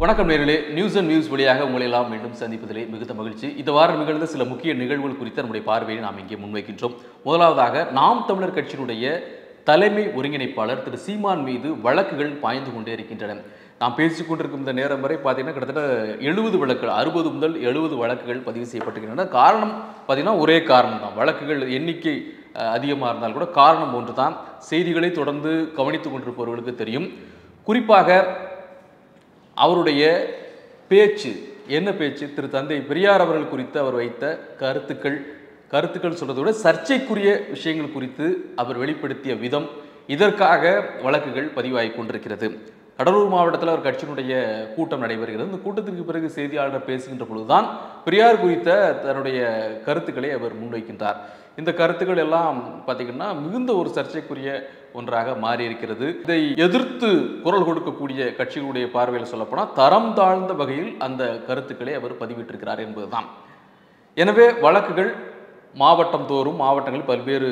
வணக்கம் நேயர்களே, news and views வழியாக உங்களை எல்லாம் மீண்டும் சந்திப்பதிலே மிகுந்த மகிழ்ச்சி. இந்த வாரம் நிகழ்ந்த சில முக்கிய நிகழ்வுகள் குறித்த நம்முடைய பார்வையை நாம் இங்கே முன்வைக்கின்றோம். முதலாவதாக நாம் தமிழர் கட்சியினுடைய தலைமை ஒருங்கிணைப்பாளர் திரு சீமான் மீது வழக்குகள் பாய்ந்து கொண்டே இருக்கின்றன. நாம் பேசிக் கொண்டிருக்கும் இந்த நேரம் வரை பார்த்தீங்கன்னா கிட்டத்தட்ட 70 வழக்குகள் 60 முதல் 70 வழக்குகள் பதிவு செய்யப்பட்டிருக்கின்றன. காரணம் பார்த்தீங்கன்னா ஒரே காரணம் தான். வழக்குகள் எண்ணிக்கை அதிகமாக இருந்தால் கூட காரணம் ஒன்று தான். செய்திகளை தொடர்ந்து கவனித்துக் கொண்டிருப்பவர்களுக்கு தெரியும். குறிப்பாக அவருடைய பேச்சு என்ன பேச்சு, திரு தந்தை பெரியார் அவர்கள் குறித்து அவர் வைத்த கருத்துக்கள் சொல்றதை விட சர்ச்சைக்குரிய விஷயங்கள் குறித்து அவர் வெளிப்படுத்திய விதம், இதற்காக வழக்குகள் பதிவாகி கொண்டிருக்கிறது. கடலூர் மாவட்டத்தில் அவர் கட்சியினுடைய கூட்டம் நடைபெறுகிறது. இந்த கூட்டத்திற்கு பிறகு செய்தியாளர் பேசுகின்ற பொழுதுதான் பெரியார் குறித்த தன்னுடைய கருத்துக்களை அவர் முன்வைக்கின்றார். இந்த கருத்துக்கள் எல்லாம் பார்த்தீங்கன்னா மிகுந்த ஒரு சர்ச்சைக்குரிய ஒன்றாக மாறி இருக்கிறது. இதை எதிர்த்து குரல் கொடுக்கக்கூடிய கட்சிகளுடைய பார்வையில் சொல்லப்போனால் தரம் தாழ்ந்த வகையில் அந்த கருத்துக்களை அவர் பதிவிட்டிருக்கிறார் என்பதுதான். எனவே வழக்குகள் மாவட்டம் தோறும் மாவட்டங்களில் பல்வேறு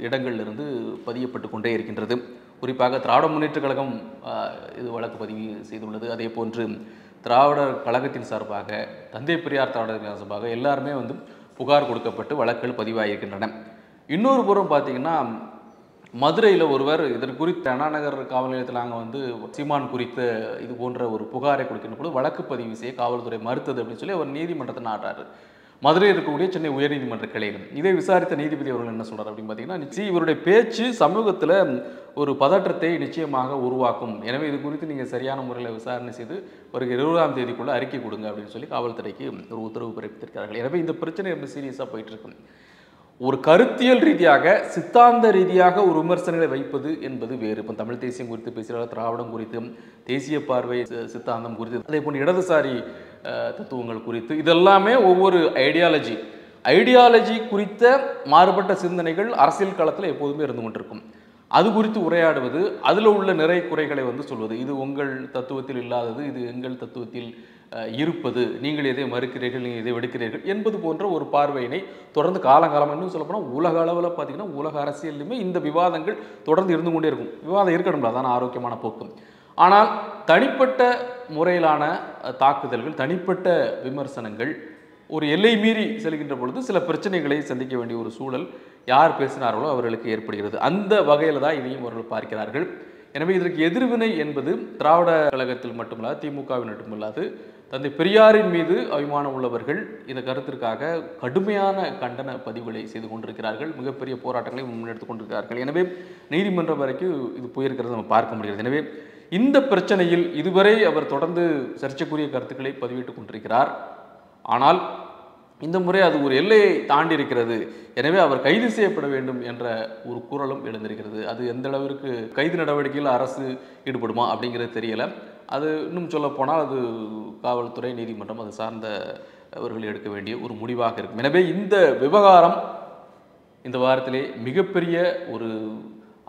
இடங்களிலிருந்து பதியப்பட்டு கொண்டே இருக்கின்றது. குறிப்பாக திராவிட முன்னேற்ற கழகம் இது வழக்கு பதிவு செய்துள்ளது. அதே போன்று திராவிடர் கழகத்தின் சார்பாக, தந்தை பெரியார் திராவிடர் சார்பாக எல்லாருமே புகார் கொடுக்கப்பட்டு வழக்குகள் பதிவாகியிருக்கின்றன. இன்னொரு புறம் பார்த்தீங்கன்னா மதுரையில் ஒருவர் இதற்கு குறித்து அண்ணா நகர் காவல் நிலையத்தில் நாங்கள் சீமான் குறித்த இது போன்ற ஒரு புகாரை கொடுக்கின்ற பொழுது வழக்கு பதிவு செய்ய காவல்துறை மறுத்தது அப்படின்னு சொல்லி அவர் நீதிமன்றத்தை நாடுறாரு. மதுரையில் இருக்கக்கூடிய சென்னை உயர்நீதிமன்ற கிளையில் இதை விசாரித்த நீதிபதி அவர்கள் என்ன சொல்றாரு அப்படின்னு பார்த்தீங்கன்னா, இவருடைய பேச்சு சமூகத்தில் ஒரு பதற்றத்தை நிச்சயமாக உருவாக்கும். எனவே இது குறித்து நீங்கள் சரியான முறையில் விசாரணை செய்து வருகிற 20ஆம் தேதிக்குள்ள அறிக்கை கொடுங்க அப்படின்னு சொல்லி காவல்துறைக்கு ஒரு உத்தரவு பிறப்பித்திருக்கிறார்கள். எனவே இந்த பிரச்சனை ரொம்ப சீரியஸாக போயிட்டு இருக்கு. ஒரு கருத்தியல் ரீதியாக, சித்தாந்த ரீதியாக ஒரு விமர்சனங்களை வைப்பது என்பது வேறு. இப்போ தமிழ் தேசியம் குறித்து பேசுகிறார், திராவிடம் குறித்து, தேசிய பார்வை சித்தாந்தம் குறித்து, அதே போன்று இடதுசாரி தத்துவங்கள் குறித்து, இதெல்லாமே ஒவ்வொரு ஐடியாலஜி குறித்த மாறுபட்ட சிந்தனைகள் அரசியல் களத்தில் எப்போதுமே இருந்து கொண்டிருக்கும். அது குறித்து உரையாடுவது, அதில் உள்ள நிறை குறைகளை சொல்வது, இது உங்கள் தத்துவத்தில் இல்லாதது, இது எங்கள் தத்துவத்தில் இருப்பது, நீங்கள் எதை மறுக்கிறீர்கள், நீங்கள் எதை வெடுக்கிறீர்கள் என்பது போன்ற ஒரு பார்வையினை தொடர்ந்து காலங்காலம் இன்னும் சொல்லப்போனால் உலக அளவில் பார்த்தீங்கன்னா உலக அரசியலுமே இந்த விவாதங்கள் தொடர்ந்து இருந்து கொண்டே இருக்கும். விவாதம் இருக்கணும்ல, அதான் ஆரோக்கியமான போக்கும். ஆனால் தனிப்பட்ட முறையிலான தாக்குதல்கள், தனிப்பட்ட விமர்சனங்கள் ஒரு எல்லை மீறி செல்கின்ற பொழுது சில பிரச்சனைகளை சந்திக்க வேண்டிய ஒரு சூழல் யார் பேசினார்களோ அவர்களுக்கு ஏற்படுகிறது. அந்த வகையில் தான் இதையும் அவர்கள் பார்க்கிறார்கள். எனவே இதற்கு எதிர்வினை என்பது திராவிட கழகத்தில் மட்டுமல்லாது, திமுகவில் மட்டுமல்லாது, தந்தை பெரியாரின் மீது அபிமானம் உள்ளவர்கள் இந்த கருத்திற்காக கடுமையான கண்டன பதிவுகளை செய்து கொண்டிருக்கிறார்கள். மிகப்பெரிய போராட்டங்களை முன்னெடுத்துக் கொண்டிருக்கிறார்கள். எனவே நீதிமன்றம் வரைக்கும் இது போயிருக்கிறது நம்ம பார்க்க முடிகிறது. எனவே இந்த பிரச்சனையில் இதுவரை அவர் தொடர்ந்து சர்ச்சைக்குரிய கருத்துக்களை பதிவிட்டுக் கொண்டிருக்கிறார். ஆனால் இந்த முறை அது ஒரு எல்லையை தாண்டி இருக்கிறது. எனவே அவர் கைது செய்யப்பட வேண்டும் என்ற ஒரு குரலும் எழுந்திருக்கிறது. அது எந்த அளவிற்கு கைது நடவடிக்கையில் அரசு ஈடுபடுமா அப்படிங்கிறது தெரியல. அது இன்னும் சொல்ல போனால் அது காவல்துறை, நீதிமன்றம் அது சார்ந்த அவர்கள் எடுக்க வேண்டிய ஒரு முடிவாக இருக்கும். எனவே இந்த விவகாரம் இந்த வாரத்திலே மிகப்பெரிய ஒரு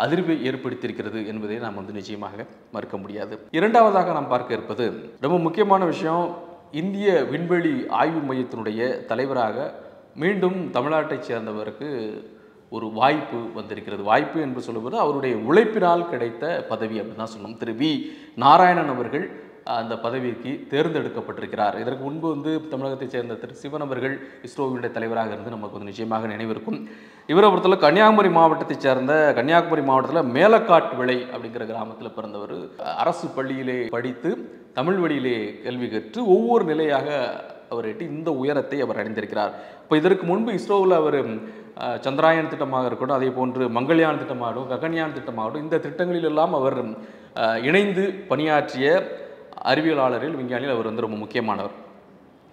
அதிர்வை ஏற்படுத்தியிருக்கிறது என்பதை நாம் நிச்சயமாக மறுக்க முடியாது. இரண்டாவதாக நாம் பார்க்க இருப்பது ரொம்ப முக்கியமான விஷயம். இந்திய விண்வெளி ஆய்வு மையத்தினுடைய தலைவராக மீண்டும் தமிழ்நாட்டைச் சேர்ந்தவருக்கு ஒரு வாய்ப்பு வந்திருக்கிறது. வாய்ப்பு என்று சொல்லுவது அவருடைய உழைப்பினால் கிடைத்த பதவி அப்படின்னு தான் சொல்லணும். திரு வி நாராயணன் அவர்கள் அந்த பதவிக்கு தேர்ந்தெடுக்கப்பட்டிருக்கிறார். இதற்கு முன்பு தமிழகத்தைச் சேர்ந்த திரு சிவன் அவர்கள் இஸ்ரோவினுடைய தலைவராக இருந்து நமக்கு நிச்சயமாக நினைவிருக்கும். இவரை பொறுத்தவரை கன்னியாகுமரி மாவட்டத்தைச் சேர்ந்த, கன்னியாகுமரி மாவட்டத்தில் மேலக்காட்டு விளை அப்படிங்கிற கிராமத்தில் பிறந்தவர். அரசு பள்ளியிலே படித்து தமிழ் வழியிலே கல்வி கற்று ஒவ்வொரு நிலையாக அவர் எட்டி இந்த உயரத்தை அவர் அடைந்திருக்கிறார். இப்போ இதற்கு முன்பு இஸ்ரோவில் அவர் சந்திராயன் திட்டமாக இருக்கட்டும், அதே போன்று மங்கள்யான் திட்டமாகட்டும், ககன்யான் திட்டமாகட்டும், இந்த திட்டங்களில் எல்லாம் அவர் இணைந்து பணியாற்றிய அறிவியலாளரில், விஞ்ஞானியில் அவர் ரொம்ப முக்கியமானவர்.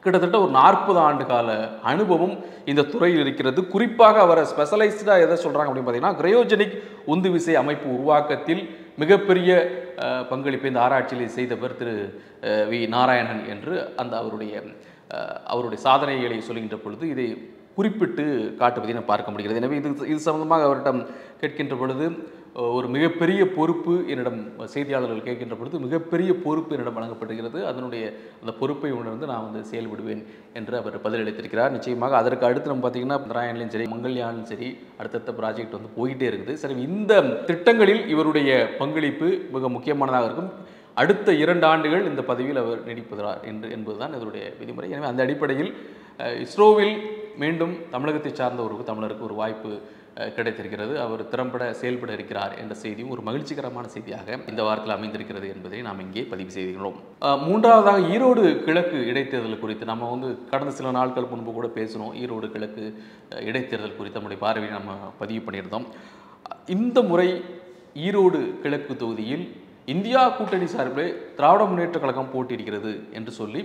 கிட்டத்தட்ட ஒரு 40 ஆண்டு கால அனுபவம் இந்த துறையில் இருக்கிறது. குறிப்பாக அவரை ஸ்பெஷலைஸ்டாக எதை சொல்கிறாங்க அப்படின்னு பார்த்தீங்கன்னா, கிரையோஜெனிக் உந்து விசை அமைப்பு உருவாக்கத்தில் மிகப்பெரிய பங்களிப்பை இந்த ஆராய்ச்சியில் செய்தவர் திரு வி நாராயணன் என்று அவருடைய சாதனைகளை சொல்கின்ற பொழுது இதை குறிப்பிட்டு காட்டுவதை நாம் பார்க்க முடிகிறது. எனவே இது சம்பந்தமாக அவரிடம் கேட்கின்ற பொழுது ஒரு மிகப்பெரிய பொறுப்பு என்னிடம் செய்தியாளர்கள் கேட்கின்ற பொழுது மிகப்பெரிய பொறுப்பு என்னிடம் வழங்கப்படுகிறது. அந்த பொறுப்பை உணர்ந்து நான் செயல்படுவேன் என்று அவர் பதிலளித்திருக்கிறார். நிச்சயமாக அதற்கு அடுத்து நம்ம பார்த்தீங்கன்னா சந்திராயன்லையும் சரி, மங்கள்யானும் சரி, அடுத்தடுத்த ப்ராஜெக்ட் போயிட்டே இருக்குது. சரி, இந்த திட்டங்களில் இவருடைய பங்களிப்பு மிக முக்கியமானதாக இருக்கும். அடுத்த 2 ஆண்டுகள் இந்த பதவியில் அவர் நீடிப்பதா என்பதுதான் இதனுடைய விதிமுறை. எனவே அந்த அடிப்படையில் இஸ்ரோவில் மீண்டும் தமிழகத்தை சார்ந்த ஒரு தமிழருக்கு ஒரு வாய்ப்பு கிடைத்திருக்கிறது. அவர் திறம்பட செயல்பட இருக்கிறார் என்ற செய்தியும் ஒரு மகிழ்ச்சிகரமான செய்தியாக இந்த வாரத்தில் அமைந்திருக்கிறது என்பதை நாம் இங்கே பதிவு செய்கிறோம். மூன்றாவதாக ஈரோடு கிழக்கு இடைத்தேர்தல் குறித்து நம்ம கடந்த சில நாட்கள் முன்பு கூட பேசணும். ஈரோடு கிழக்கு இடைத்தேர்தல் குறித்து நம்முடைய பார்வையை நம்ம பதிவு பண்ணியிருந்தோம். இந்த முறை ஈரோடு கிழக்கு தொகுதியில் இந்தியா கூட்டணி சார்பில் திராவிட முன்னேற்ற கழகம் போட்டியிடுகிறது என்று சொல்லி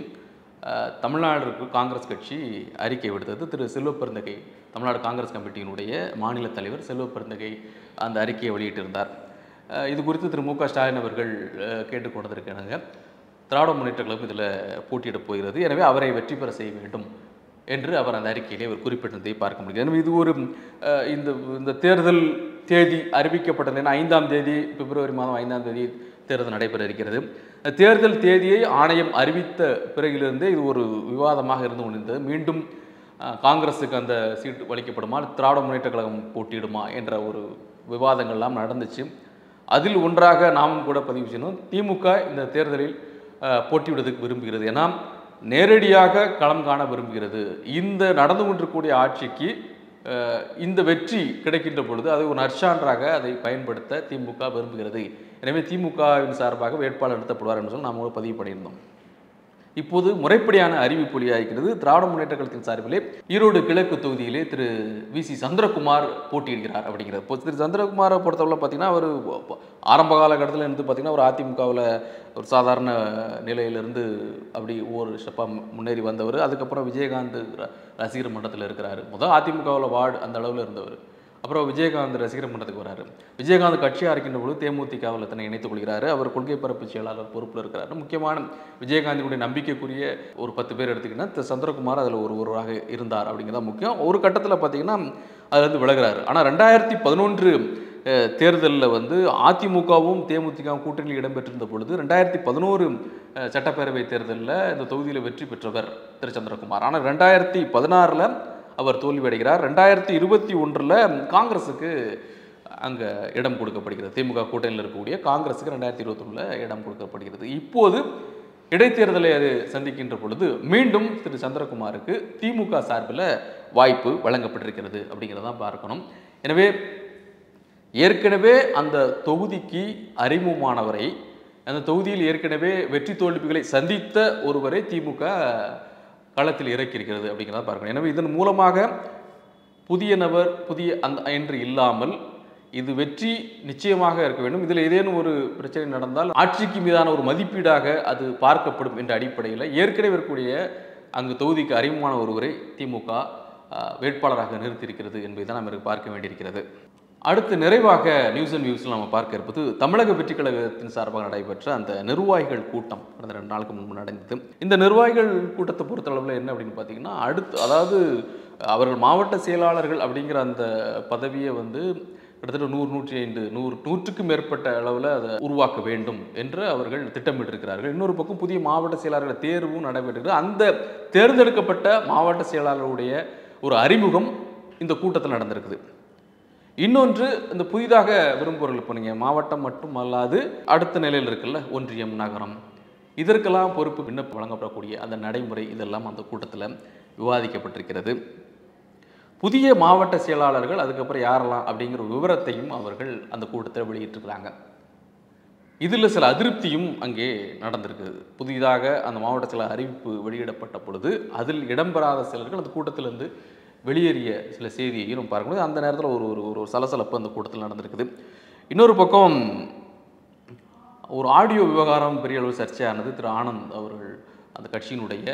தமிழ்நாடு காங்கிரஸ் கட்சி அறிக்கை விடுத்தது. திரு செல்வப்பெருந்தகை, தமிழ்நாடு காங்கிரஸ் கமிட்டியினுடைய மாநில தலைவர் செல்வப்பெருந்தகை அந்த அறிக்கையை வெளியிட்டிருந்தார். இது குறித்து திரு மு க ஸ்டாலின் அவர்கள் கேட்டுக்கொண்டிருக்கிறாங்க. திராவிட முன்னேற்ற கழகம் இதில் போட்டியிடப் போகிறது, எனவே அவரை வெற்றி பெற செய்ய வேண்டும் என்று அவர் அந்த அறிக்கையிலே அவர் குறிப்பிட்டதை பார்க்க முடியும். எனவே இது ஒரு இந்த தேர்தல் தேதி அறிவிக்கப்பட்டது. 5ஆம் தேதி பிப்ரவரி மாதம் 5ஆம் தேதி தேர்தல் நடைபெற இருக்கிறது. தேர்தல் தேதியை ஆணையம் அறிவித்த பிறகிலிருந்தே இது ஒரு விவாதமாக இருந்து கொண்டிருந்தது. மீண்டும் காங்கிரஸுக்கு அந்த சீட்டு அளிக்கப்படுமா, திராவிட முன்னேற்ற கழகம் போட்டியிடுமா என்ற ஒரு விவாதங்கள்லாம் நடந்துச்சு. அதில் ஒன்றாக நாமும் கூட பதிவு செய்யணும். திமுக இந்த தேர்தலில் போட்டியிடுவதற்கு விரும்புகிறது, ஏன்னா நேரடியாக களம் காண விரும்புகிறது. இந்த நடந்து கொண்டிருக்கக்கூடிய ஆட்சிக்கு இந்த வெற்றி கிடைக்கின்ற பொழுது அதை ஒரு நற்சான்றாக அதை பயன்படுத்த திமுக விரும்புகிறது. எனவே திமுகவின் சார்பாக வேட்பாளர் நிறுத்தப்படுவார் என்று சொல்லி நாம் பதிவு பண்ணியிருந்தோம். இப்போது முறைப்படியான அறிவிப்பு வெளியாகிறது. திராவிட முன்னேற்ற கழகத்தின் சார்பிலே ஈரோடு கிழக்கு தொகுதியிலே திரு வி.சி. சந்திரகுமார் போட்டியிடுகிறார் அப்படிங்கிறது. இப்போ திரு சந்திரகுமாரை பொறுத்தவரை பார்த்தீங்கன்னா அவர் ஆரம்ப காலகட்டத்தில் இருந்து பார்த்தீங்கன்னா ஒரு அதிமுகவில் ஒரு சாதாரண நிலையிலிருந்து அப்படி ஒரு ஸ்டெப்பாக முன்னேறி வந்தவர். அதுக்கப்புறம் விஜயகாந்த் ரசிகர் மன்றத்தில் இருக்கிறார். முதல் அதிமுகவில் வார்டு அந்த அளவில் இருந்தவர். அப்புறம் விஜயகாந்த் ரசிகர் மன்றத்துக்கு வராரு. விஜயகாந்த் கட்சியாக இருக்கின்ற பொழுது தேமுதிகவில் தன்னை இணைத்துக் கொள்கிறாரு. அவர் கொள்கை பரப்பு செயலாளர் பொறுப்பில் இருக்கிறார். முக்கியமான விஜயகாந்தினுடைய நம்பிக்கைக்குரிய ஒரு 10 பேர் எடுத்துக்கிட்டா சந்திரகுமார் அதில் ஒருவராக இருந்தார் அப்படிங்கிறதா முக்கியம். ஒரு கட்டத்தில் பார்த்தீங்கன்னா அதுலேருந்து விலகிறாரு. ஆனால் 2011 தேர்தலில் அதிமுகவும் தேமுதிகவும் கூட்டணியில் இடம்பெற்றிருந்த பொழுது 2011 சட்டப்பேரவை தேர்தலில் இந்த தொகுதியில் வெற்றி பெற்றவர் திரு சந்திரகுமார். ஆனால் 2016 அவர் தோல்வி அடைகிறார். 2021 காங்கிரஸுக்கு அங்கே இடம் கொடுக்கப்படுகிறது. திமுக கூட்டணியில் இருக்கக்கூடிய காங்கிரஸுக்கு 2021 இடம் கொடுக்கப்படுகிறது. இப்போது இடைத்தேர்தலை அது சந்திக்கின்ற பொழுது மீண்டும் திரு சந்திரகுமாருக்கு திமுக சார்பில் வாய்ப்பு வழங்கப்பட்டிருக்கிறது அப்படிங்கிறதான் பார்க்கணும். எனவே ஏற்கனவே அந்த தொகுதிக்கு அறிமுகமானவரை, அந்த தொகுதியில் ஏற்கனவே வெற்றி தோல்விகளை சந்தித்த ஒருவரை திமுக களத்தில் இறக்கியிருக்கிறது அப்படிங்கிறத பார்க்கணும். எனவே இதன் மூலமாக புதிய நபர் என்று இல்லாமல் இது வெற்றி நிச்சயமாக இருக்க வேண்டும். இதில் ஏதேனும் ஒரு பிரச்சனை நடந்தால் ஆட்சிக்கு மீதான ஒரு மதிப்பீடாக அது பார்க்கப்படும் என்ற அடிப்படையில் ஏற்கனவே இருக்கக்கூடிய அங்கு தொகுதிக்கு அறிமுகமான ஒருவரை திமுக வேட்பாளராக நிறுத்தியிருக்கிறது என்பதை தான் நம்ம பார்க்க வேண்டியிருக்கிறது. அடுத்து நிறைவாக நியூஸ் அண்ட் வியூஸில் நம்ம பார்க்க இருப்பது தமிழக வெற்றி கழகத்தின் சார்பாக நடைபெற்ற அந்த நிர்வாகிகள் கூட்டம் கடந்த 2 நாளுக்கு முன்பு நடந்தது. இந்த நிர்வாகிகள் கூட்டத்தை பொறுத்தளவில் என்ன அப்படின்னு பார்த்தீங்கன்னா, அதாவது அவர்கள் மாவட்ட செயலாளர்கள் அப்படிங்கிற அந்த பதவியை கிட்டத்தட்ட 100-105 மேற்பட்ட அளவில் அதை உருவாக்க வேண்டும் என்று அவர்கள் திட்டமிட்டிருக்கிறார்கள். இன்னொரு பக்கம் புதிய மாவட்ட செயலாளர்கள் தேர்வும் நடைபெற்றது. அந்த தேர்ந்தெடுக்கப்பட்ட மாவட்ட செயலாளருடைய ஒரு அறிமுகம் இந்த கூட்டத்தில் நடந்திருக்குது. இன்னொன்று, இந்த புதிதாக விரும்புவர்கள், இப்போ நீங்கள் மாவட்டம் மட்டும் அல்லாது அடுத்த நிலையில் இருக்குல்ல, ஒன்றியம், நகரம், இதற்கெல்லாம் பொறுப்பு விண்ணப்பம் வழங்கப்படக்கூடிய அந்த நடைமுறை இதெல்லாம் அந்த கூட்டத்தில் விவாதிக்கப்பட்டிருக்கிறது. புதிய மாவட்ட செயலாளர்கள் அதுக்கப்புறம் யாரெல்லாம் அப்படிங்கிற விவரத்தையும் அவர்கள் அந்த கூட்டத்தில் வெளியிட்டிருக்கிறாங்க. இதில் சில அதிருப்தியும் அங்கே நடந்திருக்கு. புதிதாக அந்த மாவட்ட செயலாளர் அறிவிப்பு வெளியிடப்பட்ட பொழுது அதில் இடம்பெறாத சிலர்கள் அந்த கூட்டத்திலிருந்து வெளியேறிய சில செய்தியையும் நம்ம பார்க்கணும். அந்த நேரத்தில் ஒரு சலசலப்பு அந்த கூட்டத்தில் நடந்திருக்குது. இன்னொரு பக்கம் ஒரு ஆடியோ விவகாரம் பெரிய அளவு சர்ச்சையானது. திரு ஆனந்த் அவர்கள் அந்த கட்சியினுடைய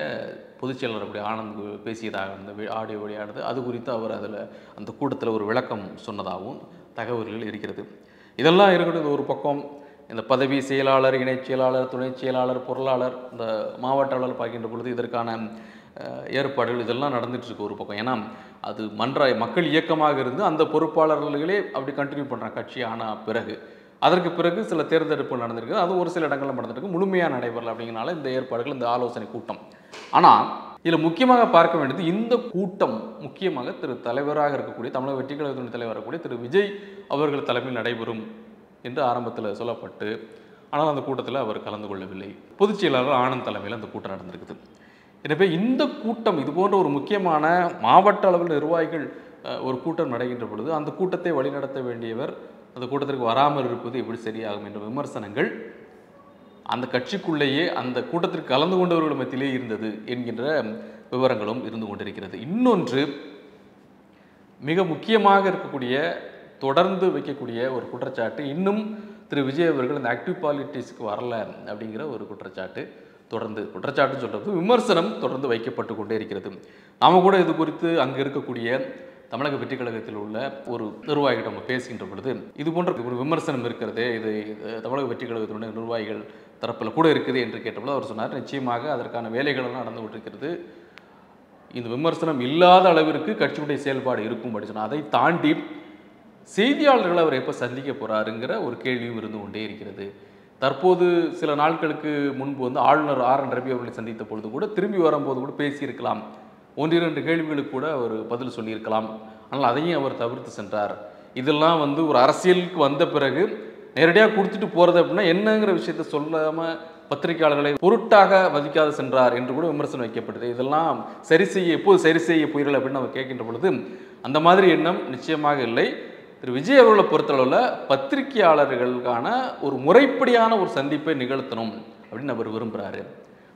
பொதுச் செயலாளர் ஆனந்த் பேசியதாக அந்த ஆடியோ வெளியானது. அது குறித்து அவர் அதில் அந்த கூட்டத்தில் ஒரு விளக்கம் சொன்னதாகவும் தகவல்கள் இருக்கிறது. இதெல்லாம் இருக்கட்டும். ஒரு பக்கம் இந்த பதவி செயலாளர், இணைச் செயலாளர், துணை செயலாளர், பொருளாளர், இந்த மாவட்ட அளவில் பார்க்கின்ற பொழுது இதற்கான ஏற்பாடுகள் இதெல்லாம் நடந்துகிட்ருக்கு ஒரு பக்கம். ஏன்னா அது மக்கள் இயக்கமாக இருந்து அந்த பொறுப்பாளர்களே அப்படி கண்டினியூ பண்ணுறாங்க கட்சி ஆனால் பிறகு. அதற்கு பிறகு சில தேர்ந்தெடுப்பு நடந்திருக்கு. அது ஒரு சில இடங்களில் நடந்திருக்கு, முழுமையாக நடைபெறல. அப்படிங்கிறனால இந்த ஏற்பாடுகள், இந்த ஆலோசனை கூட்டம். ஆனால் இதில் முக்கியமாக பார்க்க வேண்டியது, இந்த கூட்டம் முக்கியமாக திரு தலைவராக இருக்கக்கூடிய தமிழக வெற்றி கழகத்தினுடைய தலைவராக இருக்கக்கூடிய திரு விஜய் அவர்கள் தலைமையில் நடைபெறும் என்று ஆரம்பத்தில் சொல்லப்பட்டு ஆனால் அந்த கூட்டத்தில் அவர் கலந்து கொள்ளவில்லை. பொதுச் செயலாளர் ஆனந்த் தலைமையில் அந்த கூட்டம் நடந்திருக்குது. எனவே இந்த கூட்டம் இது போன்ற ஒரு முக்கியமான மாவட்ட அளவில் நிர்வாகிகள் ஒரு கூட்டம் நடைகின்ற பொழுது அந்த கூட்டத்தை வழிநடத்த வேண்டியவர் அந்த கூட்டத்திற்கு வராமல் இருப்பது எப்படி சரியாகும் என்ற விமர்சனங்கள் அந்த கட்சிக்குள்ளேயே அந்த கூட்டத்திற்கு கலந்து கொண்டவர்கள் மத்தியிலே இருந்தது என்கின்ற விவரங்களும் இருந்து கொண்டிருக்கிறது. இன்னொன்று மிக முக்கியமாக இருக்கக்கூடிய தொடர்ந்து வைக்கக்கூடிய ஒரு குற்றச்சாட்டு, இன்னும் திரு விஜய் அவர்கள் இந்த ஆக்டிவ் பாலிட்டிக்ஸ்க்கு வரல அப்படிங்கிற ஒரு குற்றச்சாட்டு தொடர்ந்து குற்றச்சாட்டு சொல்கிறது விமர்சனம் தொடர்ந்து வைக்கப்பட்டு கொண்டே இருக்கிறது. நாம் கூட இது குறித்து அங்கே இருக்கக்கூடிய தமிழக வெற்றி கழகத்தில் உள்ள ஒரு நிர்வாகிகள் நம்ம பேசுகின்ற பொழுது இது போன்ற ஒரு விமர்சனம் இருக்கிறது, இது தமிழக வெற்றி கழகத்தினுடைய நிர்வாகிகள் தரப்பில் கூட இருக்குது என்று கேட்டபோது அவர் சொன்னார், நிச்சயமாக அதற்கான வேலைகளெல்லாம் நடந்து கொண்டிருக்கிறது. இந்த விமர்சனம் இல்லாத அளவிற்கு கட்சியுடைய செயல்பாடு இருக்கும் அப்படின்னு சொன்னால், அதை தாண்டி செய்தியாளர்களை அவர் எப்போ சந்திக்க போகிறாருங்கிற ஒரு கேள்வியும் இருந்து கொண்டே இருக்கிறது. தற்போது சில நாட்களுக்கு முன்பு ஆளுநர் ஆர்.என். ரவி அவர்களை சந்தித்த பொழுது கூட திரும்பி வரும்போது கூட பேசியிருக்கலாம், 1-2 கேள்விகளுக்கு கூட அவர் பதில் சொல்லியிருக்கலாம். ஆனால் அதையும் அவர் தவிர்த்து சென்றார். இதெல்லாம் ஒரு அரசியலுக்கு வந்த பிறகு நேரடியாக கொடுத்துட்டு போகிறது அப்படின்னா என்னங்கிற விஷயத்த சொல்லாமல் பத்திரிகையாளர்களை பொருட்டாக மதிக்காது சென்றார் என்று கூட விமர்சனம் வைக்கப்பட்டது. இதெல்லாம் சரி செய்ய எப்போது சரி செய்ய போயிடல அப்படின்னு நம்ம கேட்கின்ற பொழுது அந்த மாதிரி எண்ணம் நிச்சயமாக இல்லை. திரு விஜய் அவர்களை பொறுத்தளவில் பத்திரிகையாளர்களுக்கான ஒரு முறைப்படியான ஒரு சந்திப்பை நிகழ்த்தணும் அப்படின்னு அவர் விரும்புகிறாரு.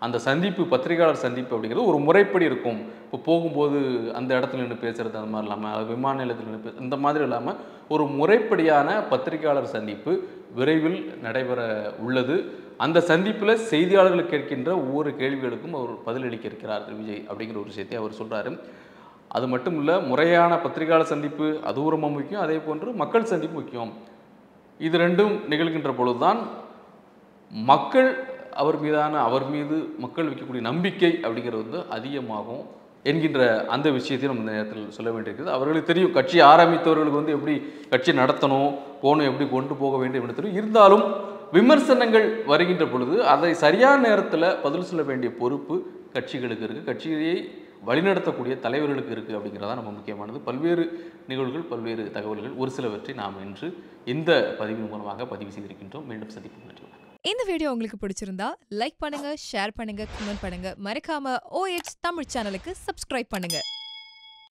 அந்த சந்திப்பு பத்திரிகையாளர் சந்திப்பு அப்படிங்கிறது ஒரு முறைப்படி இருக்கும். இப்போ போகும்போது அந்த இடத்துல நின்று பேசுகிறது அந்த மாதிரி இல்லாமல், விமான நிலையத்தில் நின்று இந்த மாதிரி இல்லாமல் ஒரு முறைப்படியான பத்திரிகையாளர் சந்திப்பு விரைவில் நடைபெற உள்ளது. அந்த சந்திப்பில் செய்தியாளர்கள் கேட்கின்ற ஒவ்வொரு கேள்விகளுக்கும் அவர் பதிலளிக்க இருக்கிறார் திரு விஜய் அப்படிங்கிற ஒரு விஷயத்தை அவர் சொல்கிறாரு. அது மட்டும் இல்லை, முறையான பத்திரிகையாளர் சந்திப்பு அது ரொம்ப முக்கியம், அதே போன்று மக்கள் சந்திப்பு முக்கியம். இது ரெண்டும் நிகழ்கின்ற பொழுதுதான் மக்கள் அவர் மீது மக்கள் வைக்கக்கூடிய நம்பிக்கை அப்படிங்கிறது அதிகமாகும் என்கின்ற அந்த விஷயத்தையும் நம்ம இந்த நேரத்தில் சொல்ல வேண்டியிருக்குது. அவர்களுக்கு தெரியும் கட்சி ஆரம்பித்தவர்களுக்கு எப்படி கட்சி நடத்தணும், போகணும், எப்படி கொண்டு போக வேண்டும் என்று தெரியும். இருந்தாலும் விமர்சனங்கள் வருகின்ற பொழுது அதை சரியான நேரத்தில் பதில் சொல்ல வேண்டிய பொறுப்பு கட்சிகளுக்கு இருக்குது, கட்சியை வழிநடத்தக்கூடிய தலைவர்களுக்கு இருக்குது அப்படிங்கிறதான் நம்ம முக்கியமானது. பல்வேறு நிகழ்வுகள், பல்வேறு தகவல்கள், ஒரு சிலவற்றை நாம் இன்று இந்த பதிவின் மூலமாக பதிவு செய்திருக்கின்றோம். மீண்டும் சந்திப்போம். நன்றி. இந்த வீடியோ உங்களுக்கு பிடிச்சிருந்தா லைக் பண்ணுங்க, ஷேர் பண்ணுங்க, கமெண்ட் பண்ணுங்க. மறக்காம OH தமிழ் சேனலுக்கு சப்ஸ்கிரைப் பண்ணுங்க.